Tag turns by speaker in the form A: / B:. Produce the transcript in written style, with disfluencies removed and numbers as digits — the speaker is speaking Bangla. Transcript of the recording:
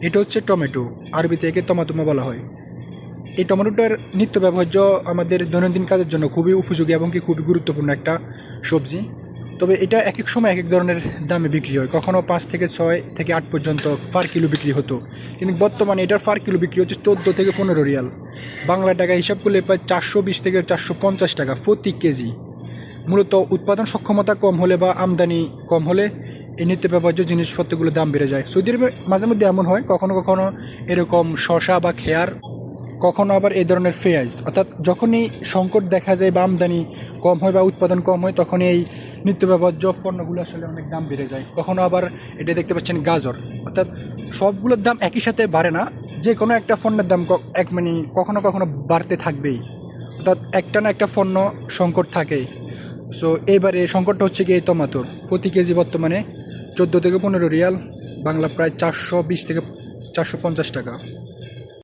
A: এটা হচ্ছে টমেটো, আরবিতে একে তমাতমা বলা হয়। এই টমেটোটার নিত্য ব্যবহার্য আমাদের দৈনন্দিন কাজের জন্য খুবই উপযোগী এবং কি খুবই গুরুত্বপূর্ণ একটা সবজি। তবে এটা এক এক সময় এক এক ধরনের দামে বিক্রি হয়, কখনও 5 থেকে 6 থেকে 8 পর্যন্ত পার কিলো বিক্রি হতো, কিন্তু বর্তমানে এটার পার কিলো বিক্রি হচ্ছে 14 থেকে 15 রিয়াল। বাংলা টাকা হিসাব করলে প্রায় 420 থেকে 450 টাকা প্রতি কেজি। মূলত উৎপাদন সক্ষমতা কম হলে বা আমদানি কম হলে এই নিত্য ব্যবহার্য জিনিসপত্রগুলোর দাম বেড়ে যায়। সৌদি আরবে মাঝে মধ্যে এমন হয়, কখনো কখনো এরকম শসা বা খেয়ার, কখনো আবার এই ধরনের পেঁয়াজ, অর্থাৎ যখনই সংকট দেখা যায় বা আমদানি কম হয় বা উৎপাদন কম হয়, তখনই এই নিত্য ব্যবহার্য পণ্যগুলো আসলে অনেক দাম বেড়ে যায়। কখনো আবার এটা দেখতে পাচ্ছেন গাজর, অর্থাৎ সবগুলোর দাম একই সাথে বাড়ে না, যে কোনো একটা পণ্যের দাম কখনো কখনো বাড়তে থাকবেই, অর্থাৎ একটা না একটা পণ্য সংকট থাকেই। সো এইবারে সংকটটা হচ্ছে কি এই টমেটোর, প্রতি কেজি বর্তমানে 14 থেকে 15 রিয়াল, বাংলা প্রায় 420 থেকে 450 টাকা।